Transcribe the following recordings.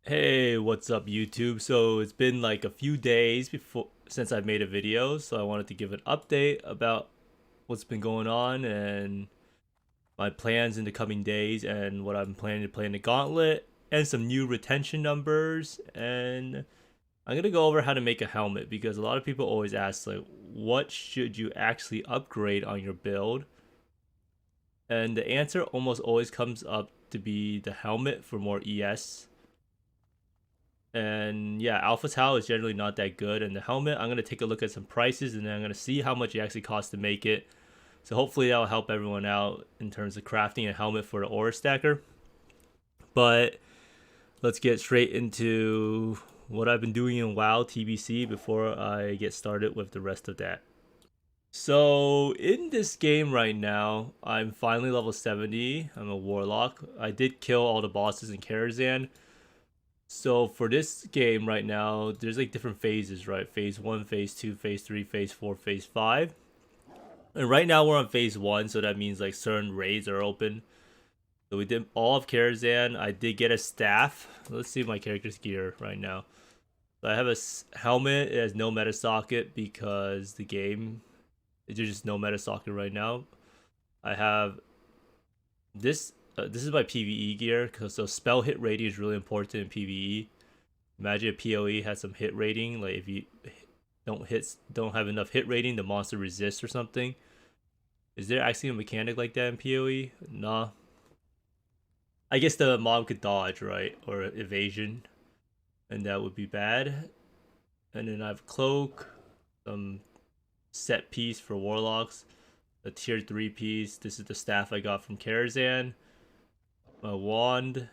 Hey, what's up YouTube? So it's been like a few days before since I made a video, so I wanted to give an update about what's been going on and my plans in the coming days and what I'm planning to play in the gauntlet and some new retention numbers, and I'm gonna go over how to make a helmet because a lot of people always ask like what should you actually upgrade on your build? And the answer almost always comes up to be the helmet for more ES. And yeah, Alpha's Howl is generally not that good. And the helmet, I'm going to take a look at some prices and then I'm going to see how much it actually costs to make it. So hopefully that'll help everyone out in terms of crafting a helmet for the aura stacker. But let's get straight into what I've been doing in WoW TBC before I get started with the rest of that. So in this game right now, I'm finally level 70. I'm a Warlock. I did kill all the bosses in Karazhan. So for this game right now, there's like different phases, right? Phase 1, phase 2, phase 3, phase 4, phase 5. And right now we're on phase 1, so that means like certain raids are open. So we did all of Karazhan. I did get a staff. Let's see my character's gear right now. So I have a helmet. It has no meta socket because the game, there's just no meta socket right now. I have this is my PvE gear, because so spell hit rating is really important in PvE. Imagine if PoE has some hit rating, like if you don't have enough hit rating, the monster resists or something. Is there actually a mechanic like that in PoE? Nah. I guess the mob could dodge, right? Or evasion. And that would be bad. And then I have cloak, some set piece for warlocks, a tier 3 piece. This is the staff I got from Karazhan. My wand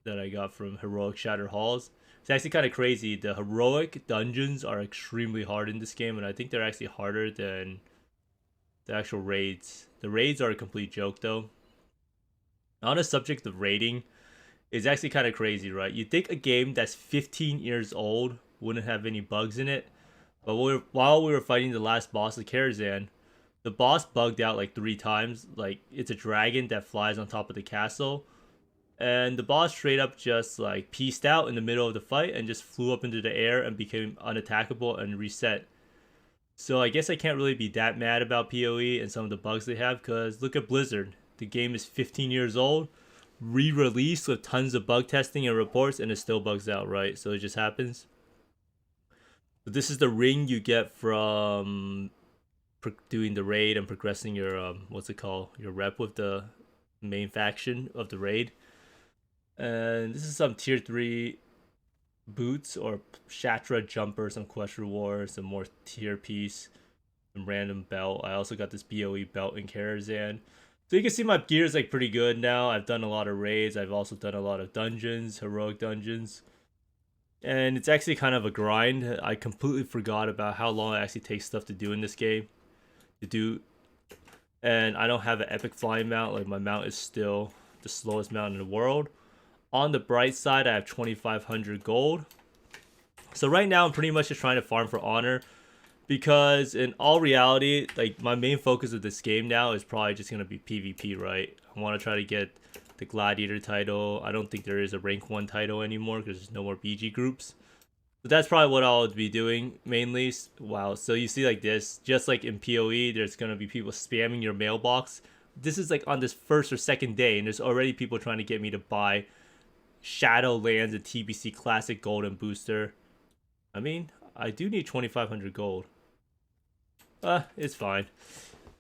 that I got from heroic shattered halls. It's actually kind of crazy. The heroic dungeons are extremely hard in this game, and I think they're actually harder than the actual raids. The raids are a complete joke, though. On the subject of raiding, it's actually kind of crazy, right? You'd think a game that's 15 years old wouldn't have any bugs in it, but while we were fighting the last boss of Karazhan, the boss bugged out like 3 times. Like, it's a dragon that flies on top of the castle, and the boss straight up just like pieced out in the middle of the fight and just flew up into the air and became unattackable and reset. So I guess I can't really be that mad about PoE and some of the bugs they have, because look at Blizzard. The game is 15 years old, re-released with tons of bug testing and reports, and it still bugs out, right? So it just happens. But this is the ring you get from doing the raid and progressing your what's it called, your rep with the main faction of the raid. And this is some tier 3 boots or Shatra jumper, some quest reward, some more tier piece, some random belt. I also got this BOE belt in Karazhan. So you can see my gear is like pretty good now. I've done a lot of raids. I've also done a lot of dungeons, heroic dungeons. And it's actually kind of a grind. I completely forgot about how long it actually takes stuff to do in this game. And I don't have an epic flying mount. Like, my mount is still the slowest mount in the world. On the bright side, I have 2,500 gold. So right now, I'm pretty much just trying to farm for honor, because in all reality, like, my main focus of this game now is probably just gonna be PvP, right? I want to try to get the Gladiator title. I don't think there is a rank 1 title anymore because there's no more BG groups. So that's probably what I'll be doing mainly. Wow, so you see like this, just like in PoE, there's gonna be people spamming your mailbox. This is like on this first or second day, and there's already people trying to get me to buy Shadowlands and TBC Classic Golden Booster. I mean, I do need 2,500 gold. It's fine.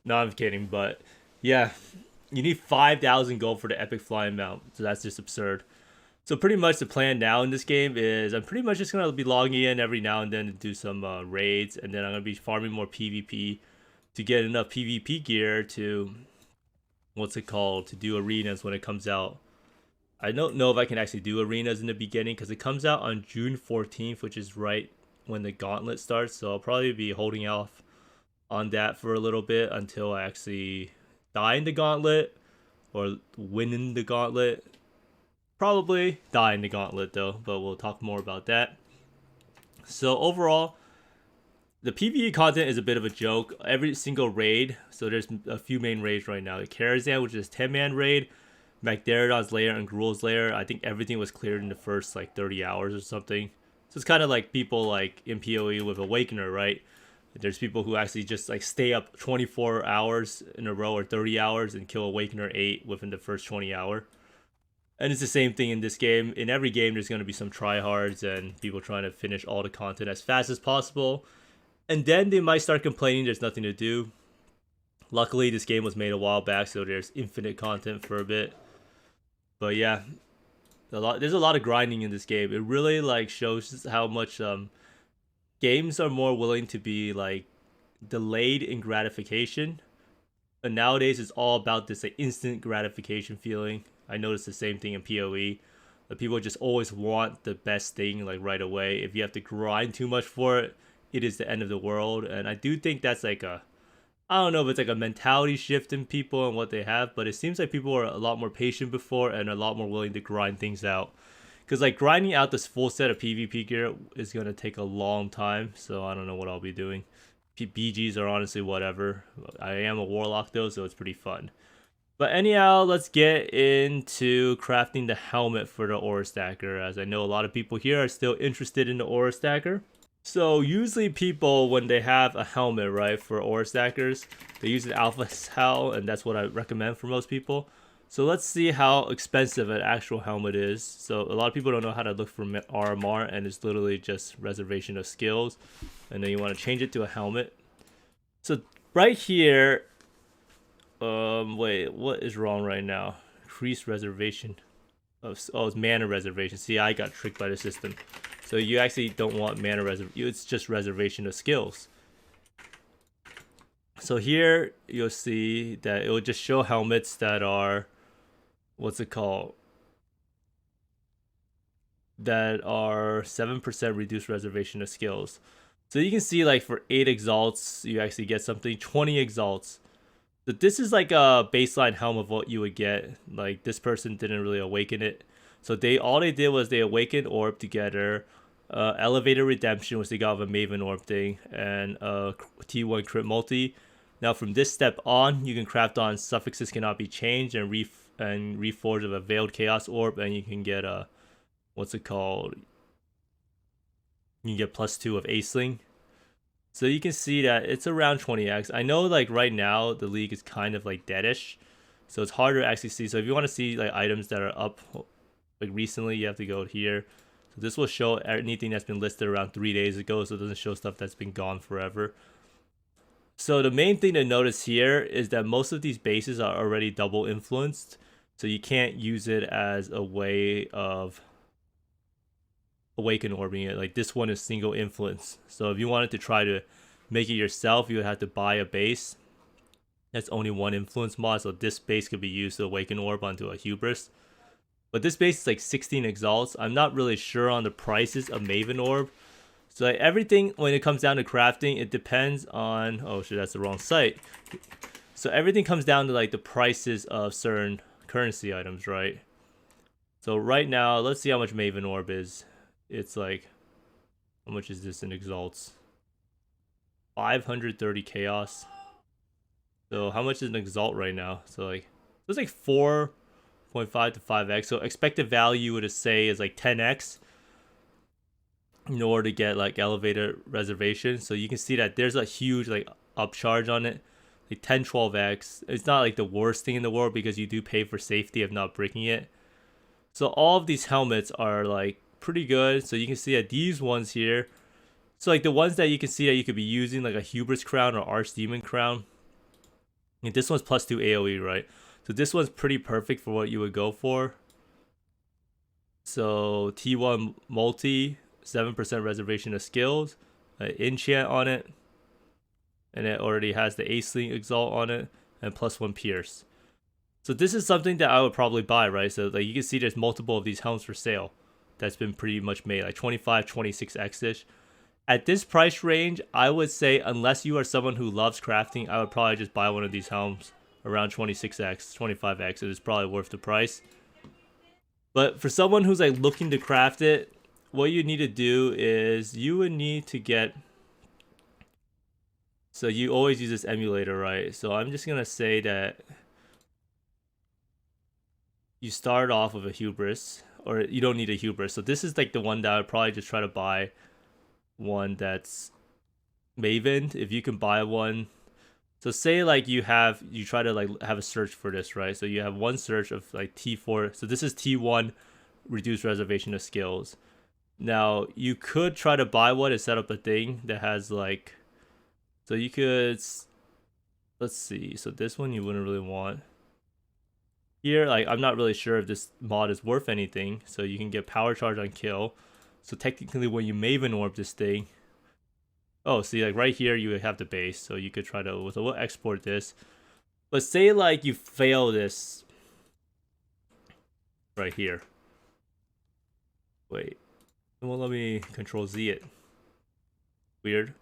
No, I'm kidding, but yeah, you need 5,000 gold for the epic flying mount, so that's just absurd. So pretty much the plan now in this game is I'm pretty much just going to be logging in every now and then to do some raids, and then I'm going to be farming more PvP to get enough PvP gear to, what's it called, to do arenas when it comes out. I don't know if I can actually do arenas in the beginning because it comes out on June 14th, which is right when the gauntlet starts. So I'll probably be holding off on that for a little bit until I actually die in the gauntlet or win in the gauntlet. Probably die in the gauntlet though, but we'll talk more about that. So overall, the PvE content is a bit of a joke. Every single raid, so there's a few main raids right now. The Karazhan, which is a 10-man raid. Magdarodon's lair and Gruul's lair, I think everything was cleared in the first like 30 hours or something. So it's kind of like people like in PoE with Awakener, right? There's people who actually just like stay up 24 hours in a row or 30 hours and kill Awakener 8 within the first 20 hour. And it's the same thing in this game. In every game, there's going to be some tryhards and people trying to finish all the content as fast as possible. And then they might start complaining there's nothing to do. Luckily, this game was made a while back, so there's infinite content for a bit. But yeah, there's a lot of grinding in this game. It really like shows how much games are more willing to be like delayed in gratification. And nowadays, it's all about this like instant gratification feeling. I noticed the same thing in PoE. That people just always want the best thing like right away. If you have to grind too much for it, it is the end of the world. And I do think that's like I don't know if it's like a mentality shift in people and what they have, but it seems like people are a lot more patient before and a lot more willing to grind things out. Because like grinding out this full set of PvP gear is going to take a long time, so I don't know what I'll be doing. BGs are honestly whatever. I am a Warlock though, so it's pretty fun. But anyhow, let's get into crafting the helmet for the Aura Stacker, as I know a lot of people here are still interested in the Aura Stacker. So usually people, when they have a helmet, right, for Aura Stackers, they use an Alpha Howl, and that's what I recommend for most people. So let's see how expensive an actual helmet is. So a lot of people don't know how to look for RMR, and it's literally just reservation of skills. And then you want to change it to a helmet. So right here, wait, what is wrong right now? Increase reservation of, oh, it's mana reservation. See, I got tricked by the system. So you actually don't want mana reservation. It's just reservation of skills. So here you'll see that it will just show helmets that are, what's it called? That are 7% reduced reservation of skills. So you can see like for 8 exalts, you actually get something, 20 exalts. So this is like a baseline helm of what you would get. Like this person didn't really awaken it. So all they did was they awakened orb together, elevated redemption, which they got of a Maven orb thing, and T1 crit multi. Now from this step on, you can craft on suffixes cannot be changed and reforge of a veiled chaos orb, and you can get a what's it called? You can get +2 of Aceling. So you can see that it's around 20x. I know like right now the league is kind of like deadish, so it's harder to actually see. So if you want to see like items that are up like recently, you have to go here. So this will show anything that's been listed around 3 days ago, so it doesn't show stuff that's been gone forever. So the main thing to notice here is that most of these bases are already double influenced, so you can't use it as a way of awaken orbing it. Like this one is single influence, so if you wanted to try to make it yourself, you would have to buy a base that's only one influence mod. So this base could be used to awaken orb onto a hubris, but this base is like 16 exalts. I'm not really sure on the prices of Maven orb. So like everything, when it comes down to crafting, it depends on, oh shit, that's the wrong site. So everything comes down to like the prices of certain currency items, right? So right now, let's see how much Maven orb is. It's like, how much is this in exalts? 530 chaos. So how much is an exalt right now? So like, it's like 4.5 to 5x. So expected value would say is like 10x in order to get like elevated reservation. So you can see that there's a huge like upcharge on it, like 10-12x. It's not like the worst thing in the world because you do pay for safety of not breaking it. So all of these helmets are like pretty good. So you can see that these ones here, so like the ones that you can see that you could be using, like a Hubris Crown or Archdemon Crown, and this one's +2 AoE, right? So this one's pretty perfect for what you would go for. So T1 multi, 7% reservation of skills, enchant on it, and it already has the Aceling Exalt on it, and +1 pierce. So this is something that I would probably buy, right? So like you can see there's multiple of these helms for sale that's been pretty much made, like 25, 26x-ish. At this price range, I would say unless you are someone who loves crafting, I would probably just buy one of these helms around 26x, 25x. It is probably worth the price. But for someone who's like looking to craft it, what you need to do is you would need to get, so you always use this emulator, right? So I'm just gonna say that you start off with a hubris, or you don't need a hubris. So this is like the one that I would probably just try to buy one that's Maven. If you can buy one, so say like you try to like have a search for this, right? So you have one search of like T4. So this is T1, reduced reservation of skills. Now you could try to buy one and set up a thing that has like, so you could, let's see. So this one you wouldn't really want. Here, like I'm not really sure if this mod is worth anything. So you can get power charge on kill. So technically when you Maven Orb this thing, oh, see, like right here, you would have the base, so you could try to. So we'll export this. But say like you fail this right here. Wait, it won't let me Control Z it. Weird.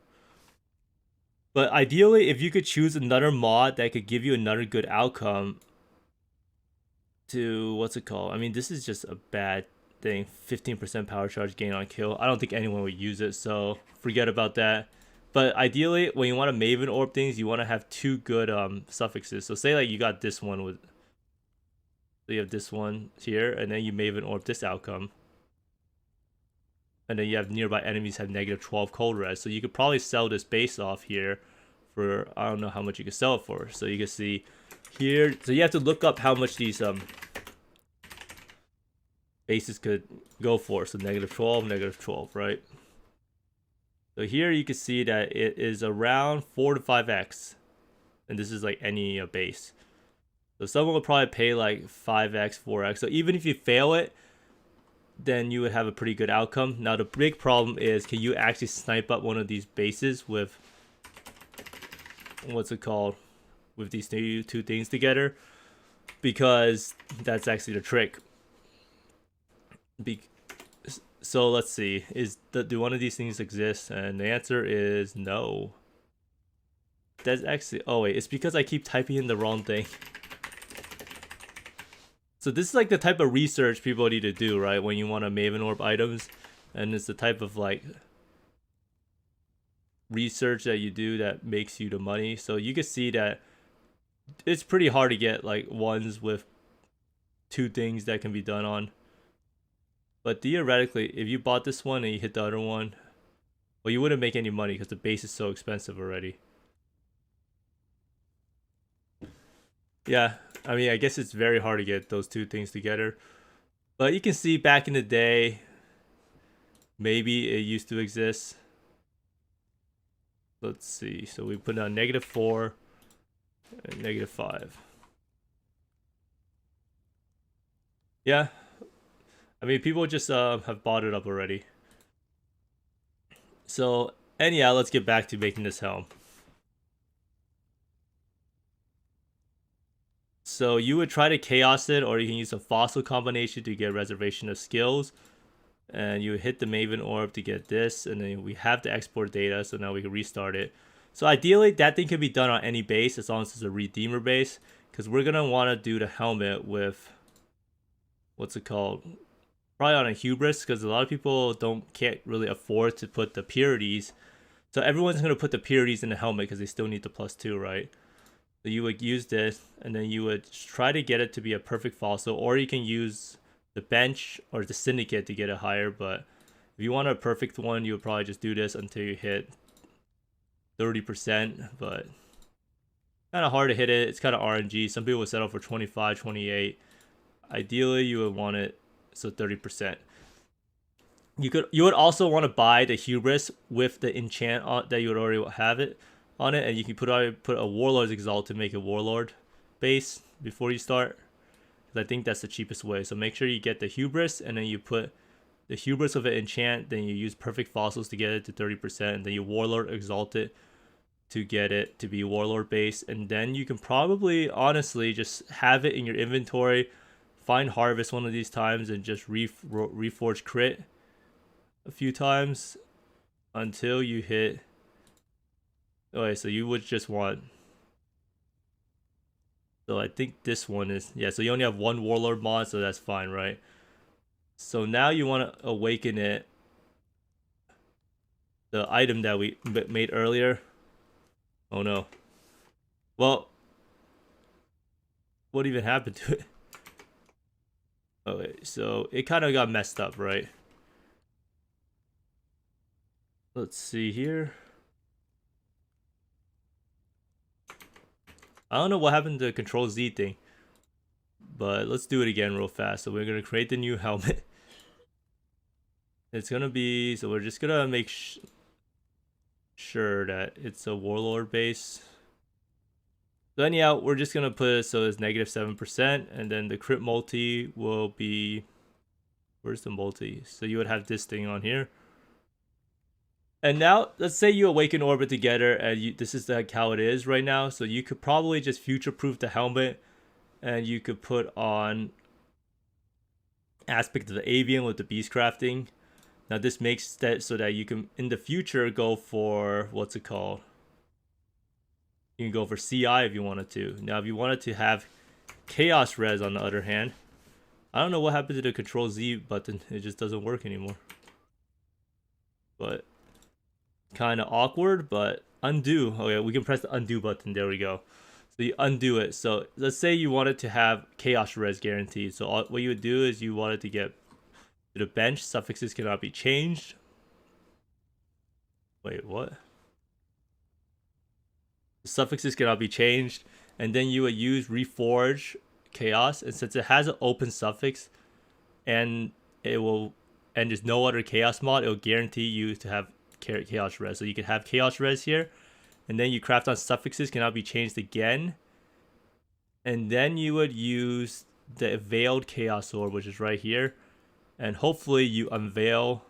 But ideally, if you could choose another mod that could give you another good outcome. To what's it called? I mean, this is just a bad thing. 15% power charge gain on kill. I don't think anyone would use it, so forget about that. But ideally, when you want to Maven Orb things, you want to have two good suffixes. So say like you got this one with, so you have this one here, and then you Maven Orb this outcome. And then you have nearby enemies have negative 12 cold res. So you could probably sell this base off here for, I don't know how much you could sell it for. So you can see here, so you have to look up how much these bases could go for. So negative 12, right? So here you can see that it is around 4 to 5x. And this is like any base. So someone would probably pay like 5x, 4x. So even if you fail it, then you would have a pretty good outcome. Now the big problem is, can you actually snipe up one of these bases with, what's it called, with these two things together? Because that's actually the trick. So let's see, do one of these things exist? And the answer is no. That's actually, oh wait, it's because I keep typing in the wrong thing. So this is like the type of research people need to do, right? When you want to Maven Orb items. And it's the type of like research that you do that makes you the money. So you can see that it's pretty hard to get like ones with two things that can be done on. But theoretically, if you bought this one and you hit the other one, well, you wouldn't make any money because the base is so expensive already. Yeah, I mean, I guess it's very hard to get those two things together. But you can see back in the day, maybe it used to exist. Let's see. So we put down -4 and -5. Yeah. I mean, people just have bought it up already. So, and yeah, let's get back to making this helm. So you would try to chaos it, or you can use a fossil combination to get reservation of skills. And you hit the Maven Orb to get this, and then we have the export data, so now we can restart it. So ideally, that thing can be done on any base, as long as it's a Redeemer base, because we're going to want to do the helmet with, what's it called? Probably on a hubris, because a lot of people can't really afford to put the purities. So everyone's going to put the purities in the helmet because they still need the +2, right? So you would use this, and then you would try to get it to be a perfect fossil, or you can use the bench or the syndicate to get it higher. But if you want a perfect one, you would probably just do this until you hit 30%, but kind of hard to hit it. It's kind of RNG. Some people would settle for 25, 28. Ideally, you would want it so 30%. You would also want to buy the hubris with the enchant that you would already have it on it, and you can put a Warlord's Exalt to make a Warlord base before you start. I think that's the cheapest way. So make sure you get the hubris, and then you put the hubris of an enchant, then you use perfect fossils to get it to 30%, and then you Warlord Exalt it to get it to be Warlord base. And then you can probably honestly just have it in your inventory, find harvest one of these times, and just reforge crit a few times until you hit. Okay, so you would just want, so I think this one is, yeah, so you only have one Warlord mod, so that's fine, right? So now you want to awaken it, the item that we made earlier. Oh no. Well, what even happened to it? Okay, so it kind of got messed up, right? Let's see here. I don't know what happened to the Control Z thing, but let's do it again real fast. So we're gonna create the new helmet. It's gonna be, so we're just gonna make sure that it's a Warlord base. So anyhow, we're just gonna put it so it's -7%, and then the crit multi will be, where's the multi? So you would have this thing on here. And now, let's say you awaken orbit together, and this is like how it is right now. So you could probably just future-proof the helmet, and you could put on aspect of the avian with the beast crafting. Now this makes that so that you can in the future go for, what's it called? You can go for CI if you wanted to. Now if you wanted to have chaos res on the other hand, I don't know what happened to the Control Z button. It just doesn't work anymore. But kind of awkward, but undo. Okay, we can press the undo button. There we go. So you undo it. So let's say you wanted to have chaos res guaranteed. So what you would do is you wanted to get to the bench. Suffixes cannot be changed. Wait, what? The suffixes cannot be changed. And then you would use reforge chaos. And since it has an open suffix and there's no other chaos mod, it will guarantee you to have chaos res. So you can have chaos res here, and then you craft on suffixes cannot be changed again, and then you would use the veiled chaos orb, which is right here, and hopefully you unveil.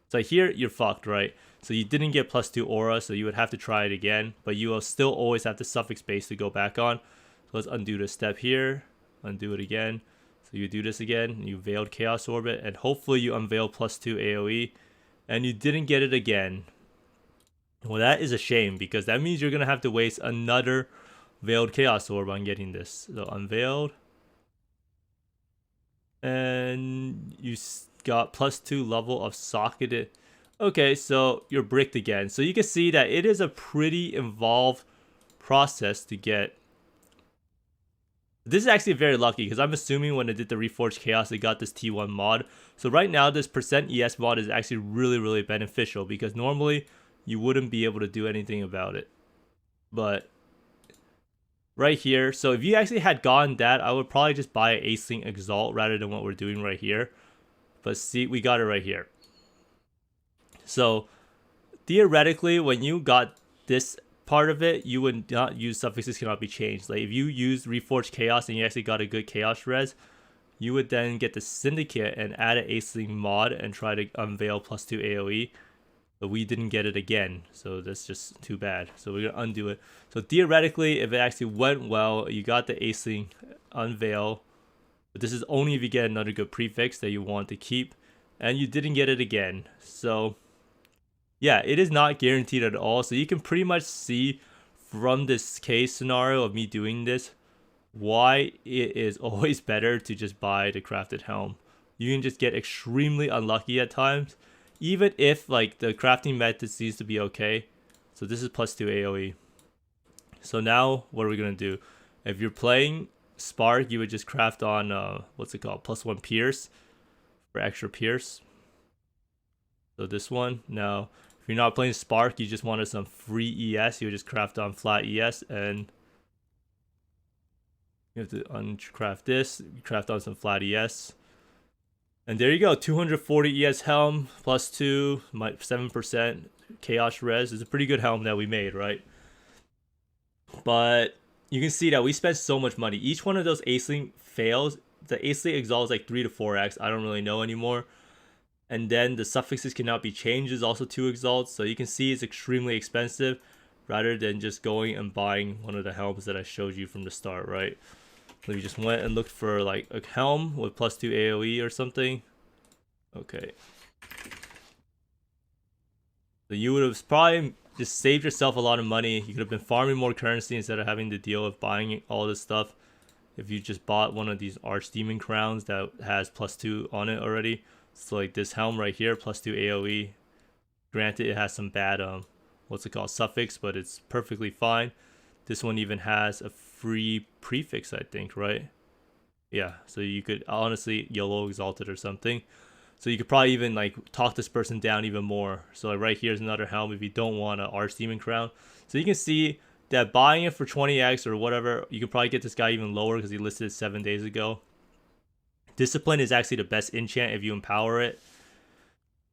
So here you're fucked, right? So you didn't get +2 aura, so you would have to try it again, but you will still always have the suffix base to go back on. So let's undo this step here, undo it again. So you do this again, you veiled chaos orbit, and hopefully you unveil +2 AoE, and you didn't get it again. Well, that is a shame, because that means you're going to have to waste another veiled chaos orb on getting this. So unveiled, and you got +2 level of socketed. Okay, so you're bricked again. So you can see that it is a pretty involved process to get. This is actually very lucky, because I'm assuming when I did the Reforged Chaos, they got this T1 mod. So right now, this %ES mod is actually really, really beneficial, because normally you wouldn't be able to do anything about it. But right here, so if you actually had gotten that, I would probably just buy an Aceling Exalt rather than what we're doing right here. But see, we got it right here. So theoretically, when you got this part of it, you would not use suffixes cannot be changed. Like if you use Reforged Chaos and you actually got a good chaos res, you would then get the Syndicate and add an Aceling mod and try to unveil +2 AoE. But we didn't get it again, so that's just too bad. So we're gonna undo it. So theoretically, if it actually went well, you got the Aceling unveil. But this is only if you get another good prefix that you want to keep, and you didn't get it again. So yeah, it is not guaranteed at all. So you can pretty much see from this case scenario of me doing this why it is always better to just buy the crafted helm. You can just get extremely unlucky at times, even if like the crafting method seems to be okay. So this is +2 AoE. So now what are we gonna do? If you're playing Spark, you would just craft on what's it called, +1 Pierce for extra Pierce. So this one. Now if you're not playing Spark, you just wanted some free ES, you would just craft on flat ES, and you have to uncraft this, you craft on some flat ES. And there you go, 240 ES helm, +2, 7% chaos res. It's a pretty good helm that we made, right? But you can see that we spent so much money. Each one of those Aceling fails. The Aceling Exalt is like 3 to 4x. I don't really know anymore. And then the suffixes cannot be changed is also 2 exalts. So you can see it's extremely expensive rather than just going and buying one of the helms that I showed you from the start, right? So we just went and looked for like a helm with +2 AoE or something. Okay. So you would have probably just saved yourself a lot of money. You could have been farming more currency instead of having to deal with buying all this stuff. If you just bought one of these Archdemon crowns that has +2 on it already. So like this helm right here, +2 AoE. Granted, it has some bad what's it called, suffix, but it's perfectly fine. This one even has a free prefix, I think, right? Yeah, so you could honestly YOLO exalted or something. So you could probably even like talk this person down even more. So like right here's another helm if you don't want an Archdemon crown. So you can see that buying it for 20x or whatever, you could probably get this guy even lower because he listed it 7 days ago. Discipline is actually the best enchant if you empower it.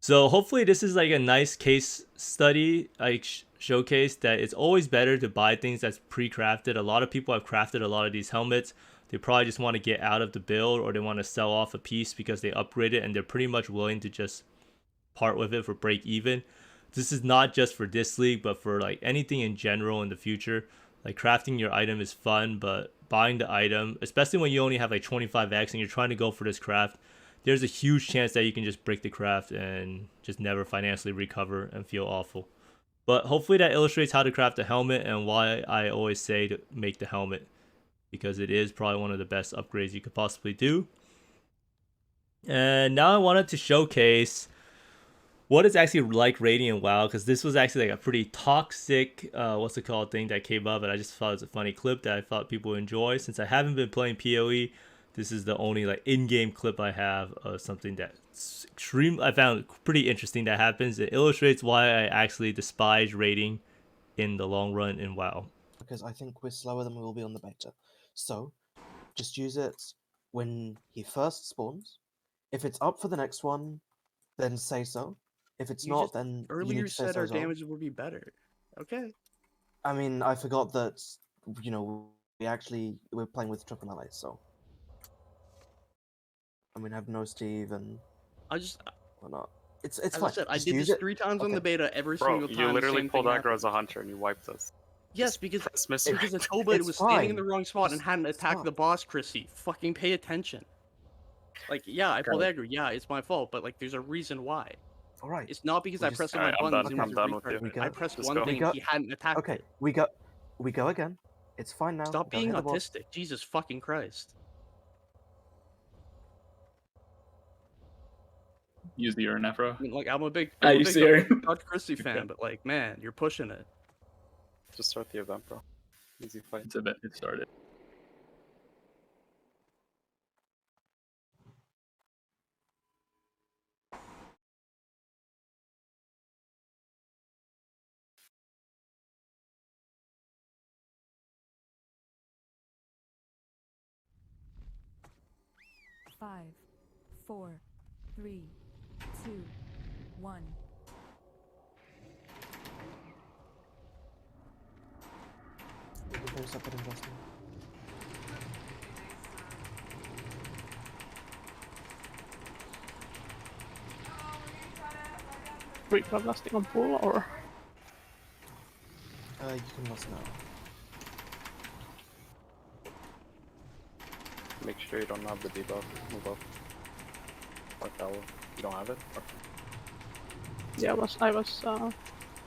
So hopefully this is like a nice case study, like showcase that it's always better to buy things that's pre-crafted. A lot of people have crafted a lot of these helmets. They probably just want to get out of the build or they want to sell off a piece because they upgrade it and they're pretty much willing to just part with it for break even. This is not just for this league, but for like anything in general in the future. Like crafting your item is fun, but buying the item, especially when you only have like 25x and you're trying to go for this craft, there's a huge chance that you can just break the craft and just never financially recover and feel awful. But hopefully that illustrates how to craft a helmet and why I always say to make the helmet, because it is probably one of the best upgrades you could possibly do. And now I wanted to showcase what it's actually like raiding in WoW, because this was actually like a pretty toxic, what's it called, thing that came up, and I just thought it was a funny clip that I thought people would enjoy. Since I haven't been playing PoE, this is the only like in-game clip I have of something that's I found pretty interesting that happens. It illustrates why I actually despise raiding in the long run in WoW. Because I think we're slower than we will be on the beta. So, just use it when he first spawns. If it's up for the next one, then say so. If it's not, then you Earlier need to say said so our as well. damage would be better. Okay. I mean, I forgot that, you know, we're playing with triple allies, so. I mean, I have no Steve and I just, whatnot. It's as fine. I said, I Just did use this it. 3 times on Okay. the beta. Every Bro, single time, you the literally same pulled thing aggro happened. as a hunter and you wiped us. Yes, because Press mystery. because Atoba It's was standing in fine. the wrong spot and Just hadn't attacked stop. the boss, Chrissy. Fucking pay attention. Like, yeah, I pulled aggro. Yeah, it's my fault, but like, there's a reason why. All right. It's not because We I just- pressed the Alright, wrong I'm buttons. done. He I'm was done with retarded. you. I pressed Just one go. thing and he hadn't attacked Okay, it. we go again. It's fine now. Stop Go being hit the boss. autistic. Jesus fucking Christ. Use the urn, Afro. I mean, like, I'm a big You see her. Dodge Christie fan, but like, man, you're pushing it. Just start the event, bro. Easy fight. It's a bit. It started. Five, 4, 3, 2, 1. Very separate investment. Wait, for blasting on pool or? You can last now. Make sure you don't have the debuff. Move up. Or Howl. You don't have it? Okay. Yeah, I was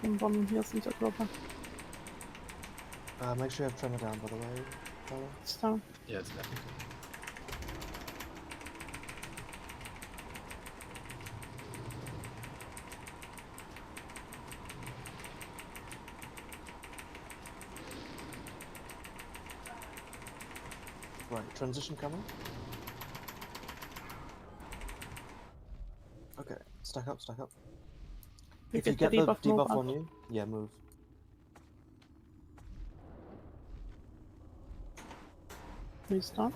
in bombing here since I dropped back. Make sure you have Tremor down, by the way, fella. It's down. Yeah, it's definitely. Right, transition coming. Okay, stack up, stack up. If you get the debuff on you, yeah, move. Please don't.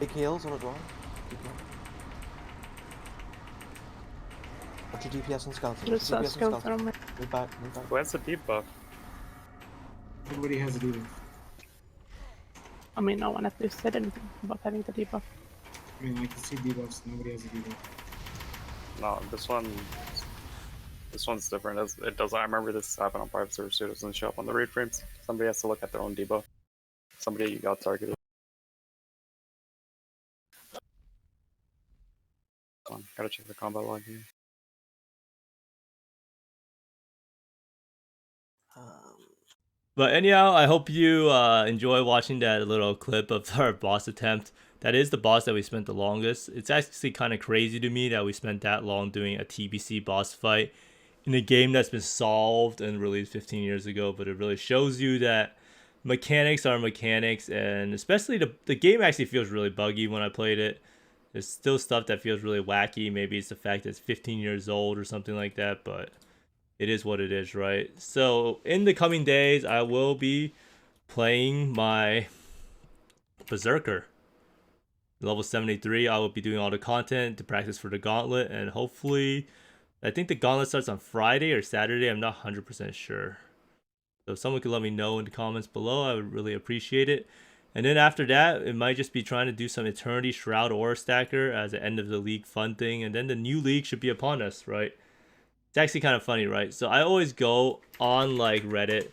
Big heals on it, right? What's your DPS on skeleton? There's a DPS on skeleton on me. Move back, move back. Who has the debuff? Nobody has a debuff. I mean, no one at least said anything about having the debuff. I mean, I can see debuffs. Nobody has a debuff. No, this one's different. It doesn't. I remember this happened on private servers too. It doesn't show up on the raid frames. Somebody has to look at their own debuff. Somebody you got targeted. Hold on, gotta check the combat log here. But anyhow, I hope you enjoy watching that little clip of our boss attempt. That is the boss that we spent the longest. It's actually kind of crazy to me that we spent that long doing a TBC boss fight in a game that's been solved and released 15 years ago. But it really shows you that mechanics are mechanics, and especially the game actually feels really buggy when I played it. There's still stuff that feels really wacky. Maybe it's the fact that it's 15 years old or something like that, but it is what it is, right? So in the coming days, I will be playing my Berserker. Level 73, I will be doing all the content to practice for the gauntlet, and hopefully, I think the gauntlet starts on Friday or Saturday. I'm not 100% sure. So if someone could let me know in the comments below, I would really appreciate it. And then after that, it might just be trying to do some Eternity Shroud Aura Stacker as the end of the league fun thing. And then the new league should be upon us, right? It's actually kind of funny, right? So I always go on like Reddit,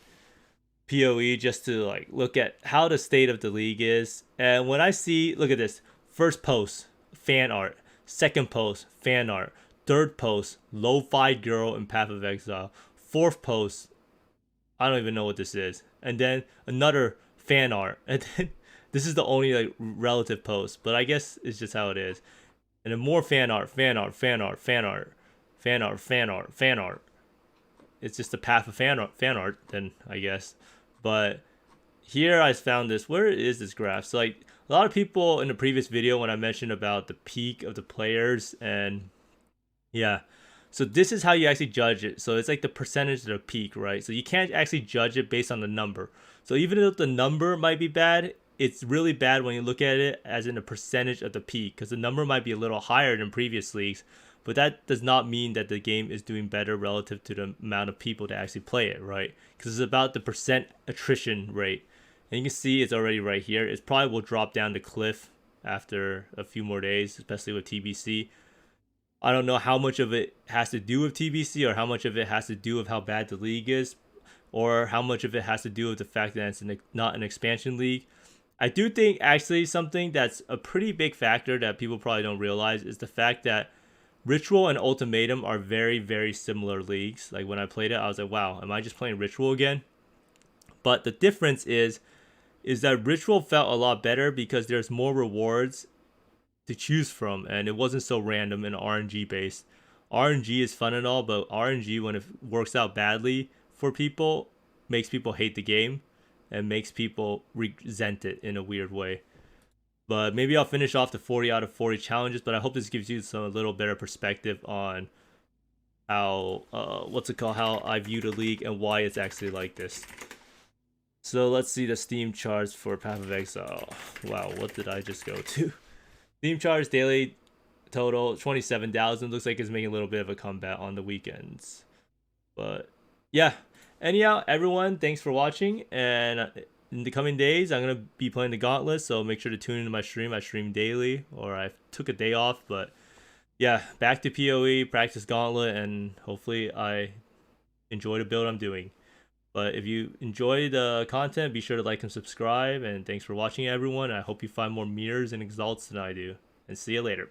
PoE, just to like look at how the state of the league is. And when I see, look at this, first post, fan art. Second post, fan art. Third post, Lo-Fi Girl in Path of Exile. Fourth post, I don't even know what this is. And then another fan art. And then this is the only like relative post, but I guess it's just how it is. And then more fan art, fan art, fan art, fan art, fan art, fan art, fan art. It's just the path of fan art then, I guess. But here I found this. Where is this graph? So like a lot of people in the previous video when I mentioned about the peak of the players, and yeah. So this is how you actually judge it. So it's like the percentage of the peak, right? So you can't actually judge it based on the number. So even if the number might be bad, it's really bad when you look at it as in a percentage of the peak, because the number might be a little higher than previous leagues, but that does not mean that the game is doing better relative to the amount of people that actually play it, right? Because it's about the percent attrition rate. And you can see it's already right here. It probably will drop down the cliff after a few more days, especially with TBC. I don't know how much of it has to do with TBC or how much of it has to do with how bad the league is, or how much of it has to do with the fact that it's not an expansion league. I do think actually something that's a pretty big factor that people probably don't realize is the fact that Ritual and Ultimatum are very, very similar leagues. Like when I played it, I was like, wow, am I just playing Ritual again? But the difference is that Ritual felt a lot better because there's more rewards to choose from, and it wasn't so random and RNG based. RNG is fun and all, but RNG, when it works out badly for people, makes people hate the game and makes people resent it in a weird way. But maybe I'll finish off the 40 out of 40 challenges, but I hope this gives you a little better perspective on how how I view the league and why it's actually like this. So let's see the Steam charts for Path of Exile. Wow, what did I just go to? Steam charts daily total 27,000. Looks like it's making a little bit of a comeback on the weekends. But yeah, anyhow, everyone, thanks for watching. And in the coming days, I'm gonna be playing the Gauntlet, so make sure to tune into my stream. I stream daily, or I took a day off. But yeah, back to PoE, practice Gauntlet, and hopefully I enjoy the build I'm doing. But if you enjoy the content, be sure to like and subscribe. And thanks for watching, everyone. I hope you find more mirrors and exalts than I do. And see you later.